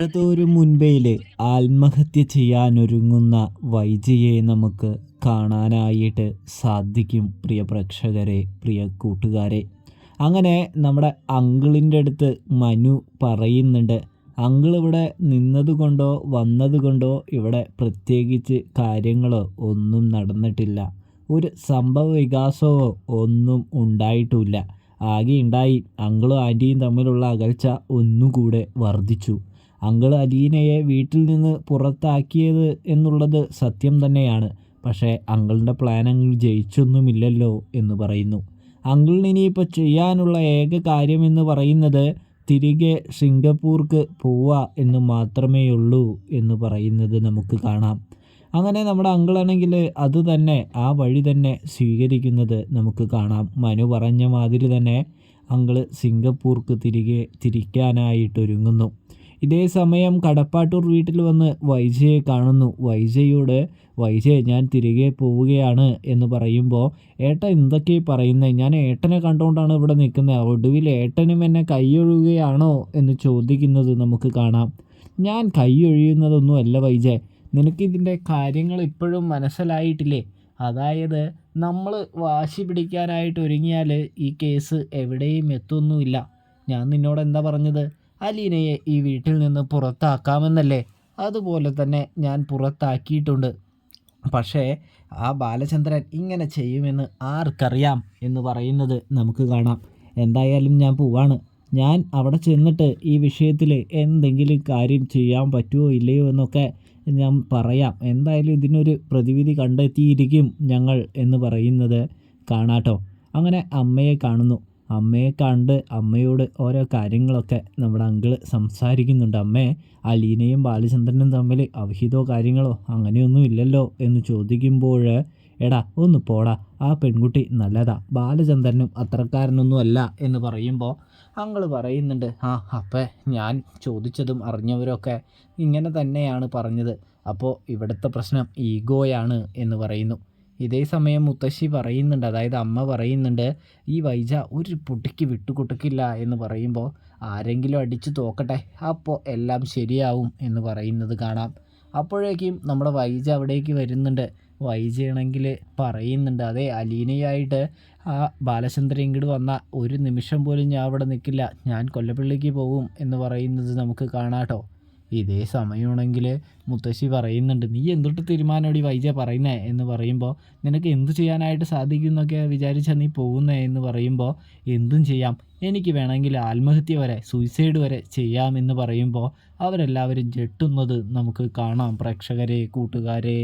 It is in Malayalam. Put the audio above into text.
ഒരു മുൻപേൽ ആത്മഹത്യ ചെയ്യാനൊരുങ്ങുന്ന വൈജയെ നമുക്ക് കാണാനായിട്ട് സാധിക്കും. പ്രിയ പ്രേക്ഷകരെ, പ്രിയ കൂട്ടുകാരെ, അങ്ങനെ നമ്മുടെ അങ്കിളിൻ്റെ അടുത്ത് മനു പറയുന്നുണ്ട്, അങ്കിൾ ഇവിടെ നിന്നതുകൊണ്ടോ വന്നതുകൊണ്ടോ ഇവിടെ പ്രത്യേകിച്ച് കാര്യങ്ങളോ ഒന്നും നടന്നിട്ടില്ല, ഒരു സംഭവ വികാസമോ ഒന്നും ഉണ്ടായിട്ടുമില്ല. ആകെ ഉണ്ടായി അങ്കിളും ആൻറ്റിയും തമ്മിലുള്ള അകൽച്ച ഒന്നുകൂടെ വർദ്ധിച്ചു. അങ്കിൾ അലീനയെ വീട്ടിൽ നിന്ന് പുറത്താക്കിയത് എന്നുള്ളത് സത്യം തന്നെയാണ്. പക്ഷേ അങ്കിളിൻ്റെ പ്ലാൻ അങ്കിൾ ജയിച്ചൊന്നുമില്ലല്ലോ എന്ന് പറയുന്നു. അങ്കിളിന് ഇനിയിപ്പോൾ ചെയ്യാനുള്ള ഏക കാര്യമെന്ന് പറയുന്നത് തിരികെ സിംഗപ്പൂർക്ക് പോവുക എന്ന് മാത്രമേ ഉള്ളൂ എന്ന് പറയുന്നത് നമുക്ക് കാണാം. അങ്ങനെ നമ്മുടെ അങ്കിളാണെങ്കിൽ അത് തന്നെ, ആ വഴി തന്നെ സ്വീകരിക്കുന്നത് നമുക്ക് കാണാം. മനു പറഞ്ഞ മാതിരി തന്നെ അങ്കിള് സിംഗപ്പൂർക്ക് തിരിക്കാനായിട്ടൊരുങ്ങുന്നു. ഇതേ സമയം കടപ്പാട്ടൂർ വീട്ടിൽ വന്ന് വൈജയെ കാണുന്നു. വൈജയോട്, വൈജയ് ഞാൻ തിരികെ പോവുകയാണ് എന്ന് പറയുമ്പോൾ, ഏട്ടൻ എന്തൊക്കെ പറയുന്നത്, ഞാൻ ഏട്ടനെ കണ്ടുകൊണ്ടാണ് ഇവിടെ നിൽക്കുന്നത്, ഒടുവിൽ ഏട്ടനും എന്നെ കൈയൊഴുകുകയാണോ എന്ന് ചോദിക്കുന്നത് നമുക്ക് കാണാം. ഞാൻ കൈയൊഴിയുന്നതൊന്നും അല്ല വൈജയ്, നിനക്കിതിൻ്റെ കാര്യങ്ങൾ ഇപ്പോഴും മനസ്സിലായിട്ടില്ലേ? അതായത് നമ്മൾ വാശി പിടിക്കാനായിട്ട് ഒരുങ്ങിയാൽ ഈ കേസ് എവിടെയും എത്തൊന്നുമില്ല. ഞാൻ നിന്നോട് എന്താ പറഞ്ഞത്, അലീനയെ ഈ വീട്ടിൽ നിന്ന് പുറത്താക്കാമെന്നല്ലേ? അതുപോലെ തന്നെ ഞാൻ പുറത്താക്കിയിട്ടുണ്ട്. പക്ഷേ ആ ബാലചന്ദ്രൻ ഇങ്ങനെ ചെയ്യുമെന്ന് ആർക്കറിയാം എന്ന് പറയുന്നത് നമുക്ക് കാണാം. എന്തായാലും ഞാൻ പോവാണ്. ഞാൻ അവിടെ ചെന്നിട്ട് ഈ വിഷയത്തിൽ എന്തെങ്കിലും കാര്യം ചെയ്യാൻ പറ്റുമോ ഇല്ലയോ എന്നൊക്കെ ഞാൻ പറയാം. എന്തായാലും ഇതിനൊരു പ്രതിവിധി കണ്ടെത്തിയിരിക്കും ഞങ്ങൾ എന്ന് പറയുന്നത് കാണാട്ടോ. അങ്ങനെ അമ്മയെ കാണുന്നു. അമ്മയെ കണ്ട് അമ്മയോട് ഓരോ കാര്യങ്ങളൊക്കെ നമ്മുടെ അങ്കിള് സംസാരിക്കുന്നുണ്ട്. അമ്മേ, അലീനയും ബാലചന്ദ്രനും തമ്മിൽ അവിഹിതോ കാര്യങ്ങളോ അങ്ങനെയൊന്നും ഇല്ലല്ലോ എന്ന് ചോദിക്കുമ്പോൾ, എടാ ഒന്ന് പോടാ, ആ പെൺകുട്ടി നല്ലതാ, ബാലചന്ദ്രനും അത്രക്കാരനൊന്നും അല്ല എന്ന് പറയുമ്പോൾ അങ്കിള് പറയുന്നുണ്ട്, അപ്പം ഞാൻ ചോദിച്ചതും അറിഞ്ഞവരൊക്കെ ഇങ്ങനെ തന്നെയാണ് പറഞ്ഞത്. അപ്പോൾ ഇവിടുത്തെ പ്രശ്നം ഈഗോയാണ് എന്ന് പറയുന്നു. ഇതേ സമയം മുത്തശ്ശി പറയുന്നുണ്ട്, അതായത് അമ്മ പറയുന്നുണ്ട്, ഈ വൈജ ഒരു പൊട്ടിക്ക് വിട്ടുകൊടുക്കില്ല എന്ന് പറയുമ്പോൾ, ആരെങ്കിലും അടിച്ചു തോക്കട്ടെ, അപ്പോൾ എല്ലാം ശരിയാവും എന്ന് പറയുന്നത് കാണാം. അപ്പോഴേക്കും നമ്മുടെ വൈജ അവിടേക്ക് വരുന്നുണ്ട്. വൈജയാണെങ്കിൽ പറയുന്നുണ്ട്, അതെ അലീനയായിട്ട് ആ ബാലചന്ദ്രൻ ഇങ്ങോട്ട് വന്ന ഒരു നിമിഷം പോലും ഞാൻ അവിടെ നിൽക്കില്ല, ഞാൻ കൊല്ലപ്പള്ളിക്ക് പോകും എന്ന് പറയുന്നത് നമുക്ക് കാണാട്ടോ. ഇതേ സമയമാണെങ്കിൽ മുത്തശ്ശി പറയുന്നുണ്ട്, നീ എന്തൊട്ട് തീരുമാനമോടി വൈജ പറയുന്നേ എന്ന് പറയുമ്പോൾ, നിനക്ക് എന്ത് ചെയ്യാനായിട്ട് സാധിക്കും എന്നൊക്കെ വിചാരിച്ചാൽ നീ പോകുന്നേ എന്ന് പറയുമ്പോൾ, എന്തും ചെയ്യാം, എനിക്ക് വേണമെങ്കിൽ ആത്മഹത്യ വരെ, സൂയിസൈഡ് വരെ ചെയ്യാമെന്ന് പറയുമ്പോൾ അവരെല്ലാവരും ഞെട്ടുന്നത് നമുക്ക് കാണാം. പ്രേക്ഷകരെ, കൂട്ടുകാരെ.